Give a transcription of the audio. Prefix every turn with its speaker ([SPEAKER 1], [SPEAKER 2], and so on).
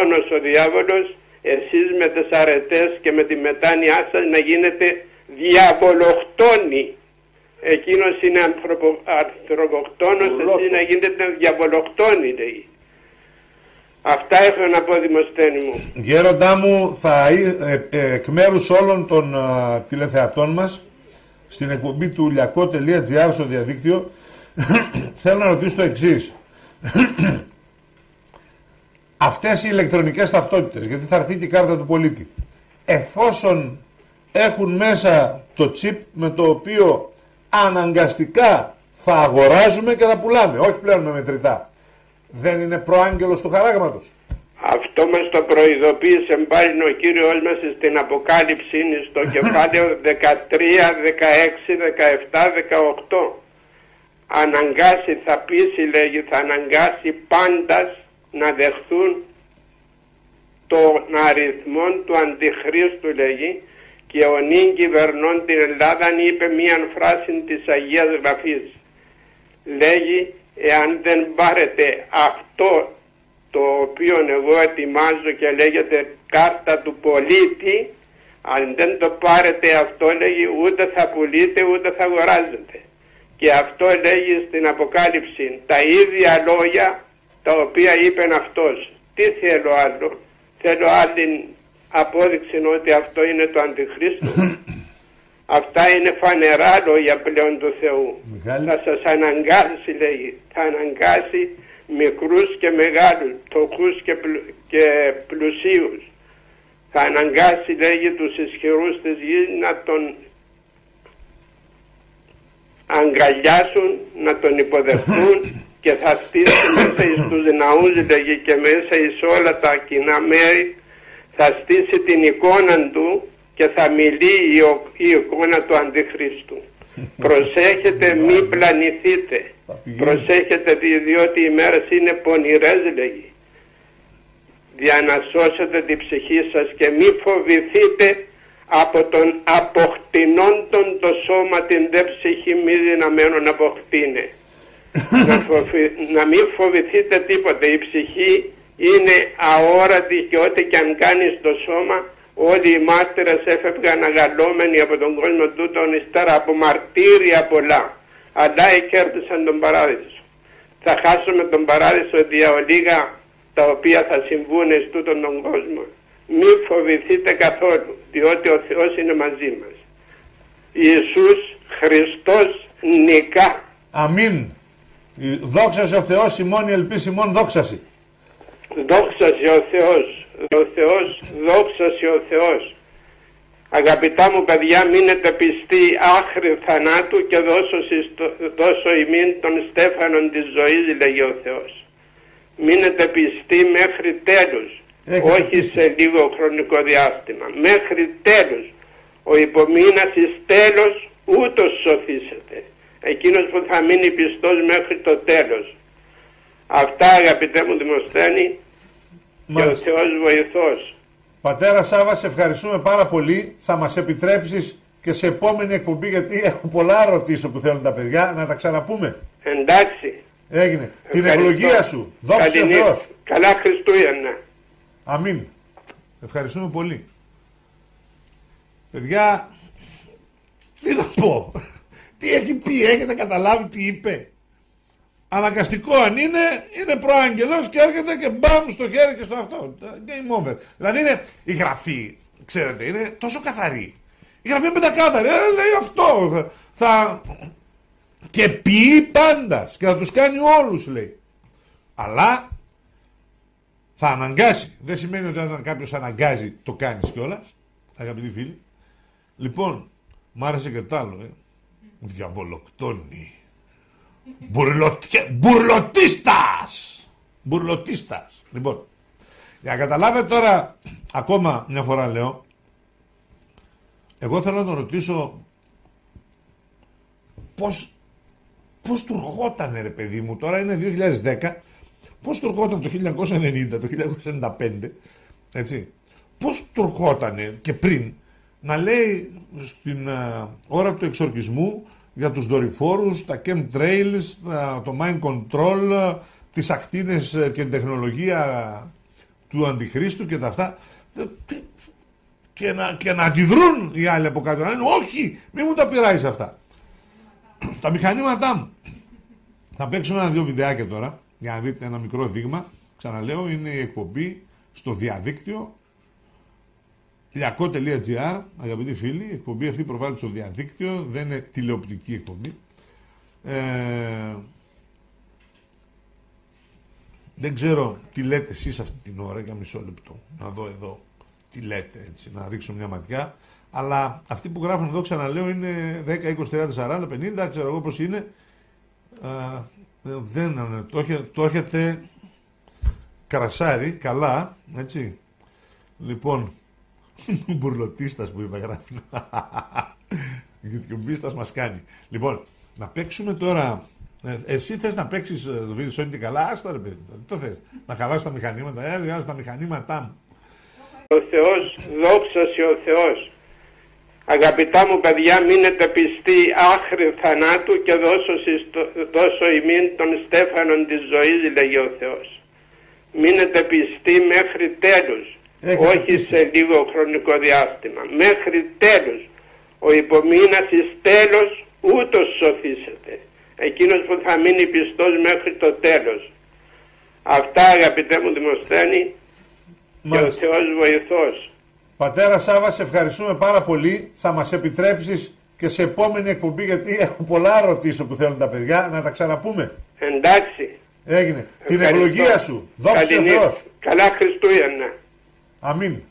[SPEAKER 1] χρόνος ο διάβολος, εσείς με τις αρετές και με τη μετάνοιά σας να γίνετε διαβολοκτόνοι. Εκείνος είναι ανθρωποκτόνος, εσείς να γίνετε διαβολοκτόνοι, λέει. Αυτά έχω να πω, Δημοσθένη μου.
[SPEAKER 2] Γέροντά μου, εκ μέρους όλων των τηλεθεατών μας, στην εκπομπή του ουλιακό.gr στο διαδίκτυο, θέλω να ρωτήσω το εξής. Αυτές οι ηλεκτρονικές ταυτότητες, γιατί θα έρθει και η κάρτα του πολίτη, εφόσον έχουν μέσα το τσιπ με το οποίο αναγκαστικά θα αγοράζουμε και θα πουλάμε, όχι πλέον με μετρητά, δεν είναι προάγγελος του χαράγματος?
[SPEAKER 1] Αυτό μας το προειδοποίησε πάλι ο Κύριος μας στην Αποκάλυψη, στο κεφάλαιο 13, 16, 17, 18. Αναγκάσει, θα πείσει, λέγει, θα αναγκάσει πάντας να δεχθούν τον αριθμό του Αντιχρίστου, λέγει, και ο νυν κυβερνών την Ελλάδα είπε μία φράση της Αγίας Γραφής. Λέγει, εάν δεν πάρετε αυτό το οποίο εγώ ετοιμάζω και λέγεται κάρτα του πολίτη, αν δεν το πάρετε αυτό, λέγει, ούτε θα πουλείτε ούτε θα αγοράζετε. Και αυτό λέγει στην Αποκάλυψη τα ίδια λόγια τα οποία είπε αυτός. Τι θέλω άλλο? Θέλω άλλη απόδειξη ότι αυτό είναι το Αντιχρίστο? Αυτά είναι φανερά λόγια πλέον του Θεού. Θα σας αναγκάσει, λέγει, θα αναγκάσει μικρούς και μεγάλους, φτωχούς και πλουσίους. Θα αναγκάσει, λέγει, τους ισχυρούς της γης να τον αγκαλιάσουν, να τον υποδεχτούν και θα στήσει μέσα στους ναούς, λέγει, και μέσα εις όλα τα κοινά μέρη θα στήσει την εικόνα του και θα μιλεί η εικόνα του Αντιχρίστου. Προσέχετε, μη πλανηθείτε. Προσέχετε, διότι οι μέρες είναι πονηρές, λέγει. Για να σώσετε την ψυχή σας και μη φοβηθείτε από τον αποκτηνόντων το σώμα την δε ψυχή μη δυναμένων αποκτήνε. Να μην φοβηθείτε τίποτε. Η ψυχή είναι αόρατη και ό,τι και αν κάνει στο σώμα, όλοι οι μάρτυρες έφευγαν αγαλώμενοι από τον κόσμο τούτον ύστερα από μαρτύρια πολλά, αλλά εκέρδισαν τον παράδεισο. Θα χάσουμε τον παράδεισο δια ολίγα τα οποία θα συμβούν εις τούτον τον κόσμο. Μη φοβηθείτε καθόλου, διότι ο Θεός είναι μαζί μας. Ιησούς Χριστός νικά.
[SPEAKER 2] Αμήν. Δόξασε ο Θεός ημών, η ελπίση ημών δόξαση.
[SPEAKER 1] Δόξασε ο Θεός. Ο Θεός, δόξασε ο Θεός. Αγαπητά μου παιδιά, μείνετε πιστοί άχρη θανάτου και δώσω ημίν των στέφανων της ζωής, λέγει ο Θεός. Μείνετε πιστοί μέχρι τέλους. Όχι σε λίγο χρονικό διάστημα. Μέχρι τέλους. Ο υπομείνας εις τέλος ούτως σωθήσετε. Εκείνος που θα μείνει πιστός μέχρι το τέλος. Αυτά, αγαπητέ μου Δημοσθένη, και ο Θεός βοηθός.
[SPEAKER 2] Πατέρα Σάβα, σε ευχαριστούμε πάρα πολύ. Θα μας επιτρέψεις και σε επόμενη εκπομπή, γιατί έχω πολλά ρωτήσω που θέλουν τα παιδιά, να τα ξαναπούμε.
[SPEAKER 1] Εντάξει.
[SPEAKER 2] Έγινε. Την ευλογία σου. Δόξα τω Θεώς.
[SPEAKER 1] Καλά Χριστούγεννα.
[SPEAKER 2] Αμήν. Ευχαριστούμε πολύ. Παιδιά, τι να πω. Τι έχει πει, έχετε καταλάβει τι είπε? Αναγκαστικό αν είναι προάγγελος και έρχεται και μπαμ στο χέρι και στο αυτό. Game over. Δηλαδή η γραφή, ξέρετε, είναι τόσο καθαρή. Η γραφή είναι πεντακάθαρη. Λέει αυτό. Και ποιεί πάντας και θα τους κάνει όλους, λέει. Αλλά θα αναγκάσει. Δεν σημαίνει ότι όταν κάποιος αναγκάζει το κάνεις κιόλας, αγαπητοί φίλοι. Λοιπόν, μ' άρεσε και το άλλο. Διαβολοκτόνη. Μπουρλωτίστας. Λοιπόν, για να καταλάβετε τώρα, ακόμα μια φορά λέω, εγώ θέλω να τον ρωτήσω πώς του ερχότανε, ρε παιδί μου, τώρα είναι 2010, πώς του ερχόταν το 1990, το 1995, έτσι, πώς του ερχότανε και πριν να λέει στην ώρα του εξορκισμού για τους δορυφόρους, τα chemtrails, το mind control, τις ακτίνες και την τεχνολογία του Αντιχρίστου και τα αυτά. Και να αντιδρούν οι άλλοι από κάτω. Να λένε όχι, μη μου τα πειράζεις αυτά. Τα μηχανήματά μου. Θα παίξω ένα-δυο βιντεάκια τώρα για να δείτε ένα μικρό δείγμα. Ξαναλέω, είναι η εκπομπή στο διαδίκτυο Λιακό.gr, αγαπητοί φίλοι. Η εκπομπή αυτή προβάλλεται στο διαδίκτυο, δεν είναι τηλεοπτική εκπομπή. Δεν ξέρω τι λέτε εσείς αυτή την ώρα, για μισό λεπτό. Να δω εδώ τι λέτε, έτσι, να ρίξω μια ματιά. Αλλά αυτοί που γράφουν εδώ, ξαναλέω, είναι 10, 20, 30, 40, 50, ξέρω εγώ πώς είναι. Το έχετε κρασάρει, καλά, έτσι. Λοιπόν, μπουρλωτίστας που είπα, γράφει. YouTubeίστας μας κάνει. Λοιπόν, να παίξουμε τώρα. Εσύ θες να παίξεις το βίντεο Sony και καλά, άστο ρε παιδί, το θες. Να χαλάσεις τα μηχανήματα, τα μηχανήματά μου.
[SPEAKER 1] Ο Θεός, δόξασε ο Θεός. Αγαπητά μου παιδιά, μείνετε πιστοί άχρη θανάτου και δώσω ημίν των Στέφανων της ζωής, λέγει ο Θεός. Μείνετε πιστοί μέχρι τέλους, όχι σε λίγο χρονικό διάστημα, μέχρι τέλους. Ο υπομείνας εις τέλος ούτως σωθήσετε. Εκείνος που θα μείνει πιστός μέχρι το τέλος. Αυτά, αγαπητέ μου Δημοσθένη, και ο Θεός βοηθός.
[SPEAKER 2] Πατέρα Σάβα, σε ευχαριστούμε πάρα πολύ. Θα μας επιτρέψεις και σε επόμενη εκπομπή, γιατί έχω πολλά ερωτήσεις που θέλουν τα παιδιά, να τα ξαναπούμε.
[SPEAKER 1] Εντάξει.
[SPEAKER 2] Έγινε. Την ευλογία σου. Δόξα τω Θεώς.
[SPEAKER 1] Καλά Χριστούγεννα.
[SPEAKER 2] Αμήν.